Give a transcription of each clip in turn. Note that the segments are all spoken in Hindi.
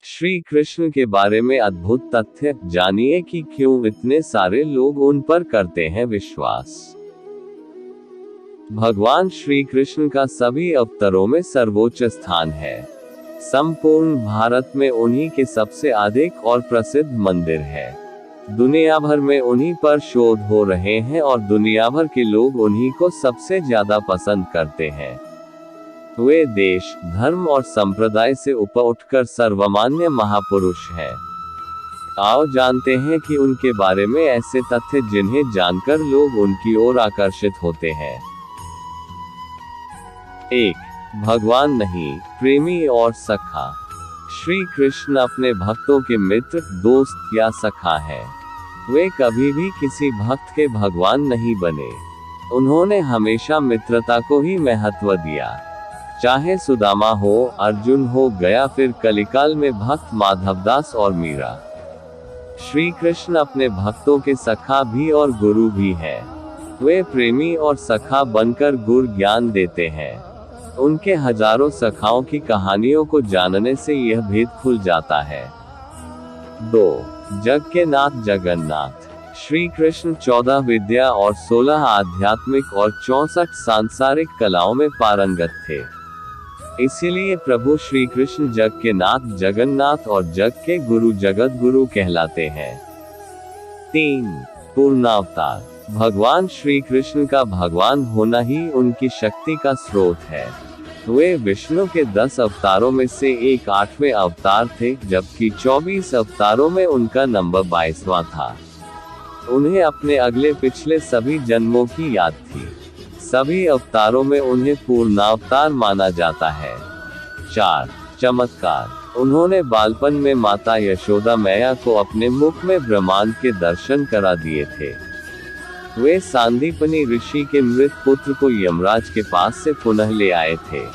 श्री कृष्ण के बारे में अद्भुत तथ्य जानिए कि क्यों इतने सारे लोग उन पर करते हैं विश्वास। भगवान श्री कृष्ण का सभी अवतारों में सर्वोच्च स्थान है। संपूर्ण भारत में उन्हीं के सबसे अधिक और प्रसिद्ध मंदिर है। दुनिया भर में उन्हीं पर शोध हो रहे हैं और दुनिया भर के लोग उन्हीं को सबसे ज्यादा पसंद करते हैं। वे देश, धर्म और संप्रदाय से ऊपर उठकर सर्वमान्य महापुरुष हैं। आओ जानते हैं कि उनके बारे में ऐसे तथ्य जिन्हें जानकर लोग उनकी ओर आकर्षित होते हैं। 1. भगवान नहीं, प्रेमी और सखा। श्री कृष्ण अपने भक्तों के मित्र, दोस्त या सखा हैं। वे कभी भी किसी भक्त के भगवान नहीं बने। उन्होंने हमेशा मित्रता को ही महत्व दिया। चाहे सुदामा हो, अर्जुन हो गया, फिर कलिकाल में भक्त माधवदास और मीरा। श्री कृष्ण अपने भक्तों के सखा भी और गुरु भी हैं। वे प्रेमी और सखा बनकर गुर ज्ञान देते हैं। उनके हजारों सखाओं की कहानियों को जानने से यह भेद खुल जाता है। 2. जग के नाथ जगन्नाथ। श्री कृष्ण 14 विद्या और 16 आध्यात्मिक और 64 सांसारिक कलाओं में पारंगत थे। इसीलिए प्रभु श्री कृष्ण जग के नाथ जगन्नाथ और जग के गुरु जगत गुरु कहलाते हैं। 3. पूर्णावतार। भगवान श्री कृष्ण का भगवान होना ही उनकी शक्ति का स्रोत है। वे विष्णु के 10 अवतारों में से एक 8वें अवतार थे, जबकि 24 अवतारों में उनका नंबर 22वां था। उन्हें अपने अगले पिछले सभी जन्मों की याद थी। सभी अवतारों में उन्हें पूर्णावतार माना जाता है। 4. चमत्कार। उन्होंने बालपन में माता यशोदा मैया को अपने मुख में ब्रह्मांड के दर्शन करा दिए थे। वे सांदीपनी ऋषि के मृत पुत्र को यमराज के पास से पुनः ले आए थे।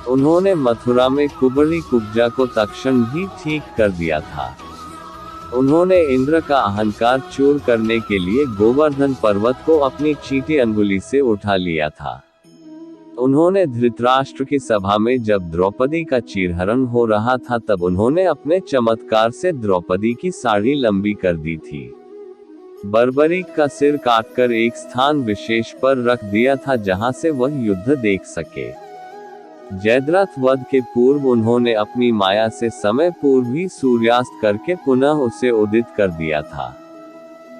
उन्होंने मथुरा में कुबड़ी कुब्जा को तत्क्षण ही ठीक कर दिया था। उन्होंने इंद्र का अहंकार चूर करने के लिए गोवर्धन पर्वत को अपनी चीटी अंगुली से उठा लिया था। उन्होंने धृतराष्ट्र की सभा में जब द्रौपदी का चीरहरण हो रहा था, तब उन्होंने अपने चमत्कार से द्रौपदी की साड़ी लंबी कर दी थी। बर्बरीक का सिर काटकर एक स्थान विशेष पर रख दिया था जहां से वह युद्ध देख सके। जयद्रथ वध के पूर्व उन्होंने अपनी माया से समय पूर्व ही सूर्यास्त करके पुनः उसे उदित कर दिया था।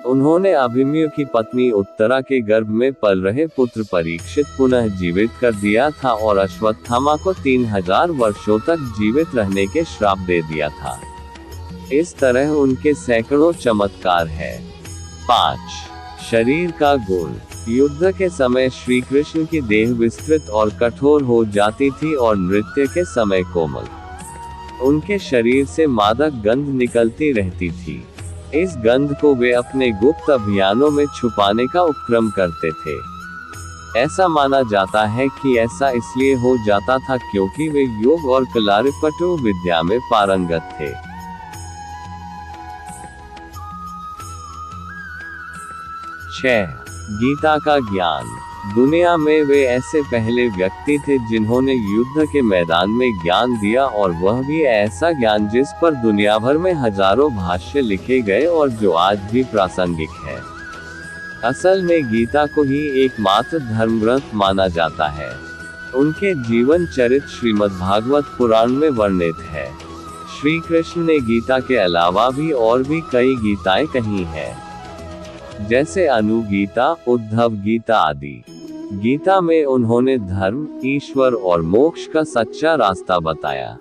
उन्होंने अभिमन्यु की पत्नी उत्तरा के गर्भ में पल रहे पुत्र परीक्षित पुनः जीवित कर दिया था और अश्वत्थामा को 3000 वर्षों तक जीवित रहने के श्राप दे दिया था। इस तरह उनके सैकड़ों चमत्कार है। 5. शरीर का गुण। युद्ध के समय श्री कृष्ण की देह विस्तृत और कठोर हो जाती थी और नृत्य के समय कोमल। उनके शरीर से मादक गंध निकलती रहती थी। इस गंध को वे अपने गुप्त अभियानों में छुपाने का उपक्रम करते थे। ऐसा माना जाता है कि ऐसा इसलिए हो जाता था क्योंकि वे योग और कलारिपटु विद्या में पारंगत थे। 6. गीता का ज्ञान। दुनिया में वे ऐसे पहले व्यक्ति थे जिन्होंने युद्ध के मैदान में ज्ञान दिया, और वह भी ऐसा ज्ञान जिस पर दुनिया भर में हजारों भाष्य लिखे गए और जो आज भी प्रासंगिक है। असल में गीता को ही एकमात्र धर्म ग्रंथ माना जाता है। उनके जीवन चरित्र श्रीमद्भागवत पुराण में वर्णित है। श्री कृष्ण ने गीता के अलावा भी और भी कई गीताएं कही हैं, जैसे अनुगीता, उद्धव गीता आदि। गीता में उन्होंने धर्म, ईश्वर और मोक्ष का सच्चा रास्ता बताया।